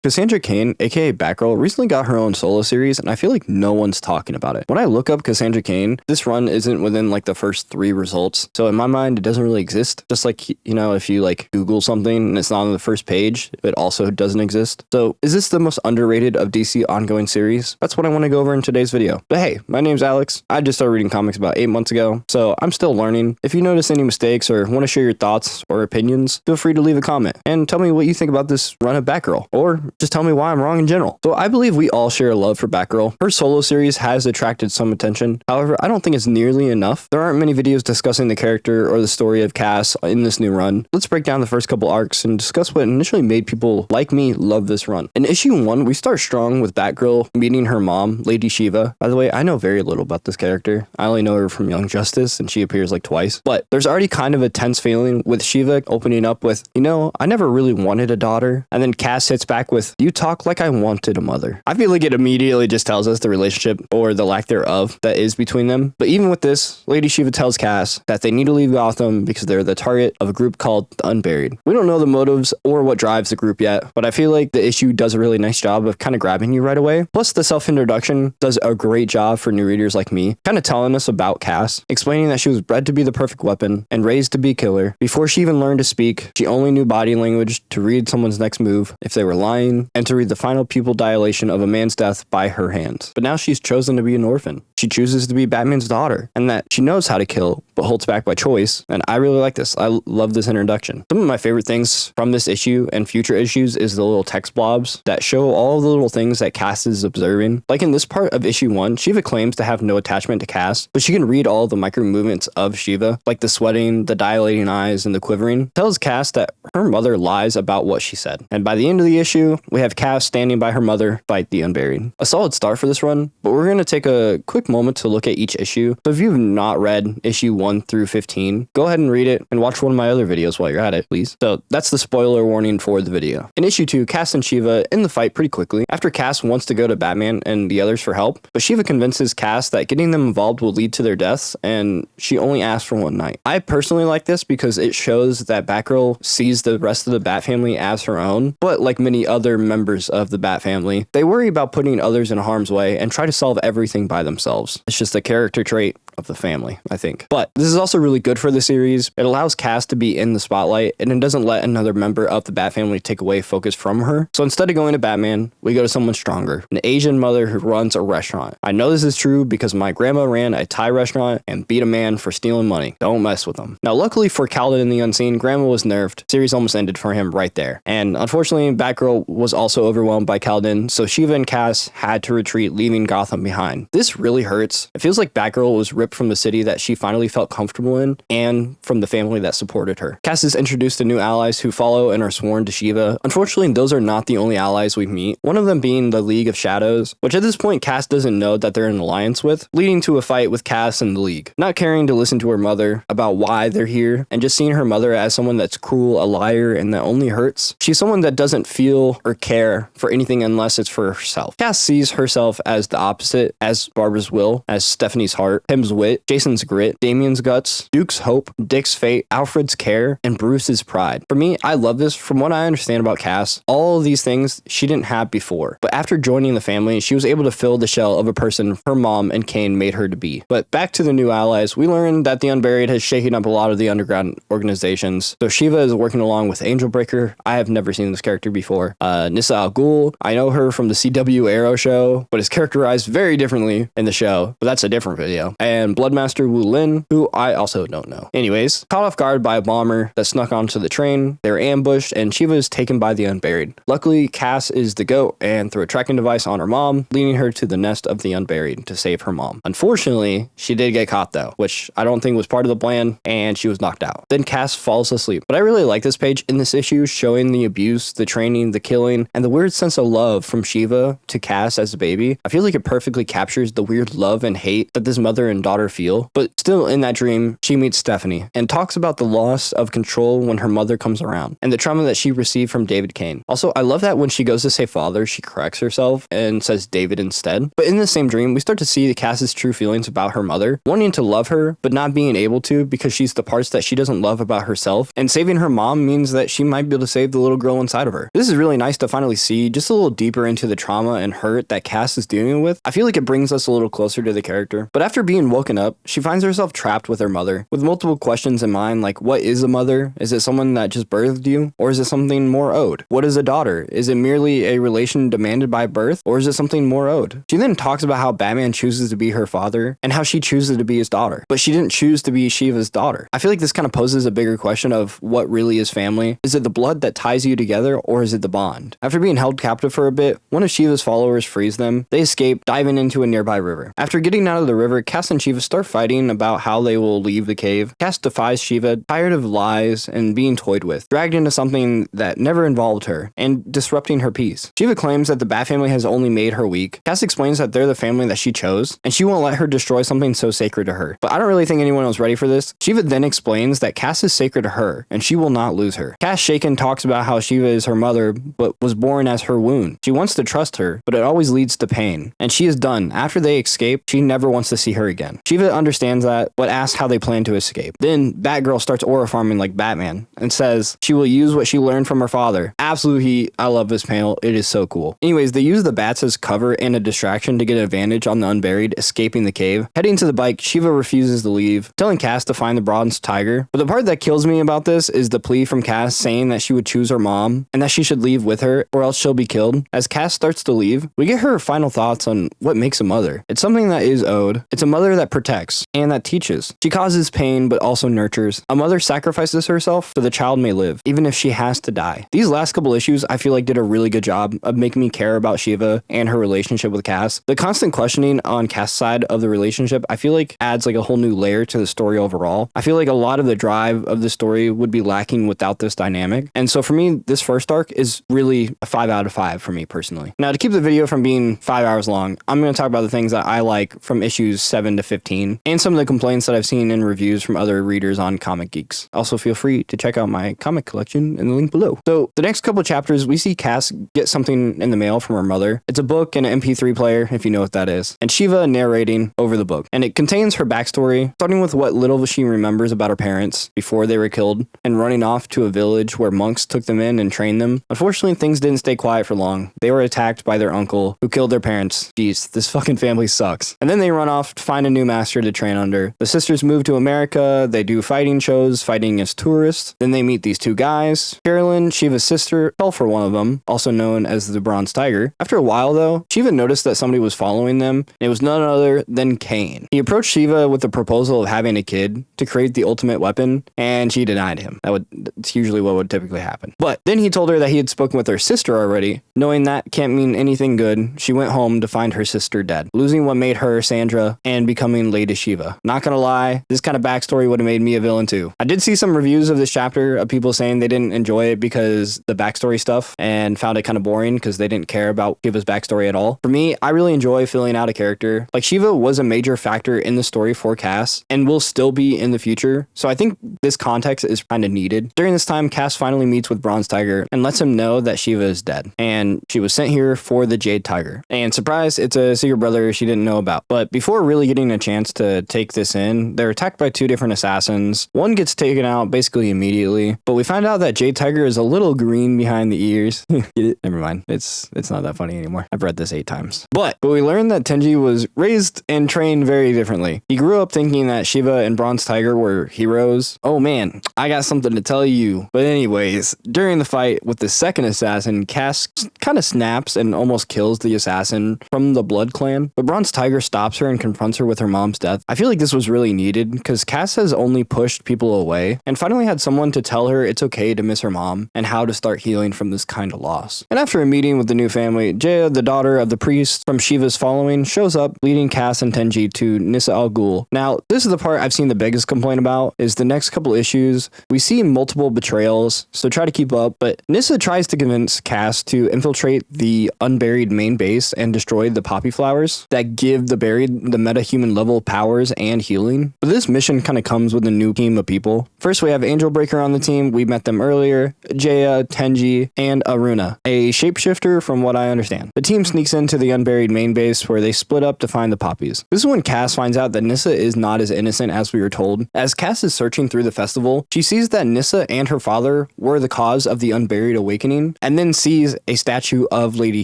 Cassandra Cain, aka Batgirl, recently got her own solo series, and I feel like no one's talking about it. When I look up Cassandra Cain, this run isn't within like the first 3 results, so in my mind, it doesn't really exist. Just like, you know, if you like Google something and it's not on the first page, it also doesn't exist. So is this the most underrated of DC ongoing series? That's what I want to go over in today's video. But hey, my name's Alex. I just started reading comics about 8 months ago, so I'm still learning. If you notice any mistakes or want to share your thoughts or opinions, feel free to leave a comment and tell me what you think about this run of Batgirl, or just tell me why I'm wrong in general. So I believe we all share a love for Batgirl. Her solo series has attracted some attention. However, I don't think it's nearly enough. There aren't many videos discussing the character or the story of Cass in this new run. Let's break down the first couple arcs and discuss what initially made people like me love this run. In issue 1, we start strong with Batgirl meeting her mom, Lady Shiva. By the way, I know very little about this character. I only know her from Young Justice, and she appears like twice. But there's already kind of a tense feeling with Shiva opening up with, you know, I never really wanted a daughter. And then Cass hits back with, you talk like I wanted a mother. I feel like it immediately just tells us the relationship, or the lack thereof, that is between them. But even with this, Lady Shiva tells Cass that they need to leave Gotham because they're the target of a group called the Unburied. We don't know the motives or what drives the group yet, but I feel like the issue does a really nice job of kind of grabbing you right away. Plus, the self-introduction does a great job for new readers like me, kind of telling us about Cass, explaining that she was bred to be the perfect weapon and raised to be a killer. Before she even learned to speak, she only knew body language to read someone's next move if they were lying, and to read the final pupil dilation of a man's death by her hands. But now she's chosen to be an orphan. She chooses to be Batman's daughter, and that she knows how to kill, but holds back by choice. And I really like this. I love this introduction. Some of my favorite things from this issue and future issues is the little text blobs that show all the little things that Cass is observing. Like in this part of issue 1, Shiva claims to have no attachment to Cass, but she can read all the micro movements of Shiva, like the sweating, the dilating eyes, and the quivering. Tells Cass that her mother lies about what she said. And by the end of the issue, we have Cass standing by her mother, fight the Unburied. A solid start for this run, but we're going to take a quick moment to look at each issue. So if you've not read issue 1 through 15, go ahead and read it and watch one of my other videos while you're at it, please. So that's the spoiler warning for the video. In issue 2, Cass and Shiva end the fight pretty quickly after Cass wants to go to Batman and the others for help, but Shiva convinces Cass that getting them involved will lead to their deaths, and she only asks for one night. I personally like this because it shows that Batgirl sees the rest of the Bat family as her own, but like many other members of the Bat family, they worry about putting others in harm's way and try to solve everything by themselves. It's just a character trait of the family, I think. But this is also really good for the series. It allows Cass to be in the spotlight, and it doesn't let another member of the Bat family take away focus from her. So instead of going to Batman, we go to someone stronger, an Asian mother who runs a restaurant. I know this is true because my grandma ran a Thai restaurant and beat a man for stealing money. Don't mess with them. Now, luckily for Calvin the Unseen, grandma was nerfed. Series almost ended for him right there. And unfortunately, Batgirl was also overwhelmed by Calvin, so Shiva and Cass had to retreat, leaving Gotham behind. This really hurts. It feels like Batgirl was ripped from the city that she finally felt comfortable in, and from the family that supported her. Cass is introduced to new allies who follow and are sworn to Shiva. Unfortunately, those are not the only allies we meet, one of them being the League of Shadows, which at this point Cass doesn't know that they're in alliance with, leading to a fight with Cass and the League. Not caring to listen to her mother about why they're here, and just seeing her mother as someone that's cruel, a liar, and that only hurts. She's someone that doesn't feel or care for anything unless it's for herself. Cass sees herself as the opposite, as Barbara's will, as Stephanie's heart, Tim's wit, Jason's grit, Damien's guts, Duke's hope, Dick's fate, Alfred's care, and Bruce's pride. For me, I love this. From what I understand about Cass, all of these things she didn't have before, but after joining the family, she was able to fill the shell of a person her mom and Cain made her to be. But back to the new allies, we learn that the Unburied has shaken up a lot of the underground organizations. So Shiva is working along with Angel Breaker. I have never seen this character before. Nissa Al Ghul, I know her from the CW Arrow show, but is characterized very differently in the show, but that's a different video. And Bloodmaster Wu Lin, who I also don't know. Anyways, caught off guard by a bomber that snuck onto the train, they were ambushed, and Shiva is taken by the Unburied. Luckily, Cass is the goat and threw a tracking device on her mom, leading her to the nest of the Unburied to save her mom. Unfortunately, she did get caught though, which I don't think was part of the plan, and she was knocked out. Then Cass falls asleep. But I really like this page in this issue, showing the abuse, the training, the killing, and the weird sense of love from Shiva to Cass as a baby. I feel like it perfectly captures the weird love and hate that this mother and daughter feel, but still in that dream, she meets Stephanie and talks about the loss of control when her mother comes around and the trauma that she received from David Cain. Also, I love that when she goes to say father, she corrects herself and says David instead. But in the same dream, we start to see Cass's true feelings about her mother, wanting to love her, but not being able to because she's the parts that she doesn't love about herself. And saving her mom means that she might be able to save the little girl inside of her. This is really nice to finally see just a little deeper into the trauma and hurt that Cass is dealing with. I feel like it brings us a little closer to the character. But after being woken up, she finds herself trapped with her mother, with multiple questions in mind, like what is a mother? Is it someone that just birthed you? Or is it something more owed? What is a daughter? Is it merely a relation demanded by birth? Or is it something more owed? She then talks about how Batman chooses to be her father and how she chooses to be his daughter, but she didn't choose to be Shiva's daughter. I feel like this kind of poses a bigger question of what really is family. Is it the blood that ties you together, or is it the bond? After being held captive for a bit, one of Shiva's followers frees them. They escape, diving into a nearby river. After getting out of the river, Cass and Shiva start fighting about how they will leave the cave. Cass defies Shiva, tired of lies and being toyed with, dragged into something that never involved her, and disrupting her peace. Shiva claims that the Bat family has only made her weak. Cass explains that they're the family that she chose, and she won't let her destroy something so sacred to her. But I don't really think anyone was ready for this. Shiva then explains that Cass is sacred to her, and she will not lose her. Cass shaken talks about how Shiva is her mother, but was born as her wound. She wants to trust her, but it always leads to pain. And she is done. After they escape, she never wants to see her again. Shiva understands that, but asks how they plan to escape. Then, Batgirl starts aura farming like Batman, and says she will use what she learned from her father. Absolutely, I love this panel. It is so cool. Anyways, they use the bats as cover and a distraction to get an advantage on the unburied, escaping the cave. Heading to the bike, Shiva refuses to leave, telling Cass to find the bronze tiger. But the part that kills me about this is the plea from Cass saying that she would choose her mom, and that she should leave with her, or else she'll be killed. As Cass starts to leave, we get her final thoughts on what makes a mother. It's something that is owed. It's a mother that protects, and that teaches. She causes pain, but also nurtures. A mother sacrifices herself so the child may live, even if she has to die. These last couple issues, I feel like did a really good job of making me care about Shiva and her relationship with Cass. The constant questioning on Cass' side of the relationship, I feel like adds like a whole new layer to the story overall. I feel like a lot of the drive of the story would be lacking without this dynamic. And so for me, this first arc is really a 5 out of 5 for me personally. Now, to keep the video from being 5 hours long, I'm going to talk about the things that I like from issues 7 to 15 and some of the complaints that I've seen in reviews from other readers on Comic Geeks. Also, feel free to check out my comic collection in the link below. So the next couple chapters, we see Cass get something in the mail from her mother. It's a book and an MP3 player, if you know what that is, and Shiva narrating over the book. And it contains her backstory, starting with what little she remembers about her parents before they were killed, and running off to a village where monks took them in and trained them. Unfortunately, things didn't stay quiet for long. They were attacked by their uncle, who killed their parents. Jeez, this fucking family sucks. And then they run off to find a new master to train under. The sisters move to America. They do fighting shows, fighting as tourists. Then they meet these two guys. Carolyn, Shiva's sister, fell for one of them, also known as the Bronze Tiger. After a while, though, Shiva noticed that somebody was following them, and it was none other than Cain. He approached Shiva with the proposal of having a kid to create the ultimate weapon, and she denied him. That's usually what would typically happen. But then he told her that he had spoken with her sister already. Knowing that can't mean anything good, she went home to find her sister dead, losing what made her Cassandra and becoming Lady Shiva. Not gonna lie, this kind of backstory would have made me a villain too. I did see some reviews of this chapter of people saying they didn't enjoy it because the backstory stuff and found it kind of boring because they didn't care about Shiva's backstory at all. For me, I really enjoy filling out a character. Like, Shiva was a major factor in the story for Cass and will still be in the future, so I think this context is kind of needed. During this time, Cass finally meets with Bronze Tiger and lets him know that Shiva is dead, and she was sent here for the Jade Tiger. And surprise, it's a secret brother she didn't know about. But before really getting a chance to take this in, they're attacked by two different assassins. One gets taken out basically immediately, but we find out that Jade Tiger is a little green behind the ears. Get it? Never mind. It's not that funny anymore. I've read this 8 times. But we learned that Tenji was raised and trained very differently. He grew up thinking that Shiva and Bronze Tiger were heroes. Oh man, I got something to tell you. But anyways, during the fight with the second assassin, Cass kind of snaps and almost kills the assassin from the Blood Clan. But Bronze Tiger stops her and confronts her with her mom's death. I feel like this was really needed because Cass has only pushed people away and finally had someone to tell her it's okay to miss her mom and how to start healing from this kind of loss. And after a meeting with the new family, Jaya, the daughter of the priest from Shiva's following, shows up, leading Cass and Tenji to Nissa Al Ghul. Now, this is the part I've seen the biggest complaint about, is the next couple issues. We see multiple betrayals, so try to keep up, but Nissa tries to convince Cass to infiltrate the unburied main base and destroy the poppy flowers that give the buried the metahuman level powers and healing. healing. But this mission kind of comes with a new team of people. First, we have Angel Breaker on the team. We met them earlier. Jaya, Tenji, and Aruna, a shapeshifter from what I understand. The team sneaks into the Unburied main base where they split up to find the poppies. This is when Cass finds out that Nissa is not as innocent as we were told. As Cass is searching through the festival, she sees that Nissa and her father were the cause of the Unburied awakening, and then sees a statue of Lady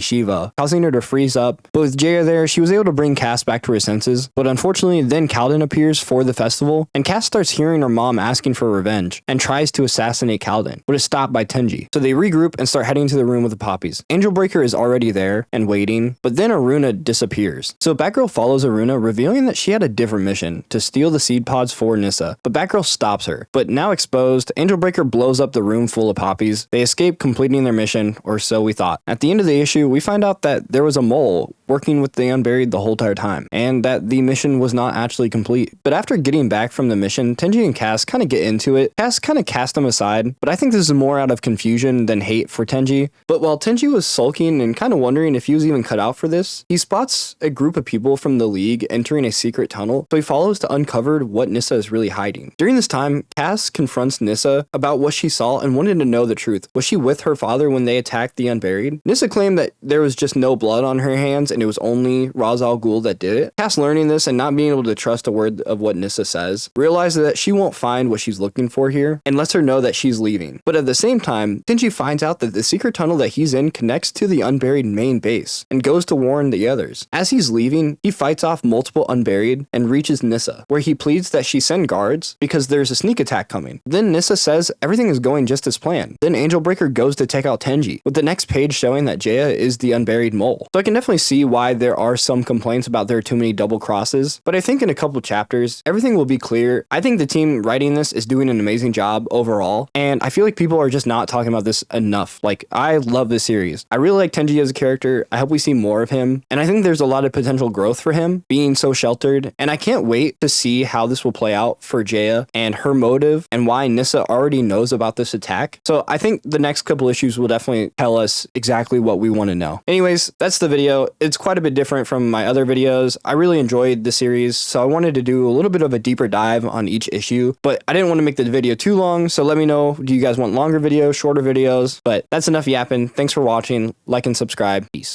Shiva, causing her to freeze up. But with Jaya there, she was able to bring Cass back to her senses. But unfortunately, then Kalden appears for the festival, and Cass starts hearing her mom asking for revenge, and tries to assassinate Kalden, but is stopped by Tenji. So they regroup and start heading to the room with the poppies. Angel Breaker is already there and waiting, but then Aruna disappears. So Batgirl follows Aruna, revealing that she had a different mission, to steal the seed pods for Nissa, but Batgirl stops her. But now exposed, Angel Breaker blows up the room full of poppies. They escape, completing their mission, or so we thought. At the end of the issue, we find out that there was a mole working with the Unburied the whole entire time, and that the mission was not actually complete. But after getting back from the mission, Tenji and Cass kind of get into it. Cass kind of cast him aside, but I think this is more out of confusion than hate for Tenji. But while Tenji was sulking and kind of wondering if he was even cut out for this, he spots a group of people from the League entering a secret tunnel, so he follows to uncover what Nissa is really hiding. During this time, Cass confronts Nissa about what she saw and wanted to know the truth. Was she with her father when they attacked the Unburied? Nissa claimed that there was just no blood on her hands and it was only Ra's al Ghul that did it. Cass, learning this and not being able to trust a word of what Nissa says, realizes that she won't find what she's looking for here and lets her know that she's leaving. But at the same time, Tenji finds out that the secret tunnel that he's in connects to the Unburied main base and goes to warn the others. As he's leaving, he fights off multiple Unburied and reaches Nissa, where he pleads that she send guards because there's a sneak attack coming. Then Nissa says everything is going just as planned. Then Angel Breaker goes to take out Tenji, with the next page showing that Jaya is the Unburied mole. So I can definitely see why there are some complaints about there are too many double crosses, but I think in a couple chapters, everything will be clear. I think the team writing this is doing an amazing job overall, and I feel like people are just not talking about this enough. Like, I love this series. I really like Tenji as a character. I hope we see more of him, and I think there's a lot of potential growth for him, being so sheltered, and I can't wait to see how this will play out for Jaya and her motive and why Nissa already knows about this attack. So I think the next couple issues will definitely tell us exactly what we want to know. Anyways, that's the video. It's quite a bit different from my other videos. I really enjoyed the series, so I wanted to do a little bit of a deeper dive on each issue, but I didn't want to make the video too long, so let me know, do you guys want longer videos, shorter videos? But that's enough yapping. Thanks for watching. Like and subscribe. Peace.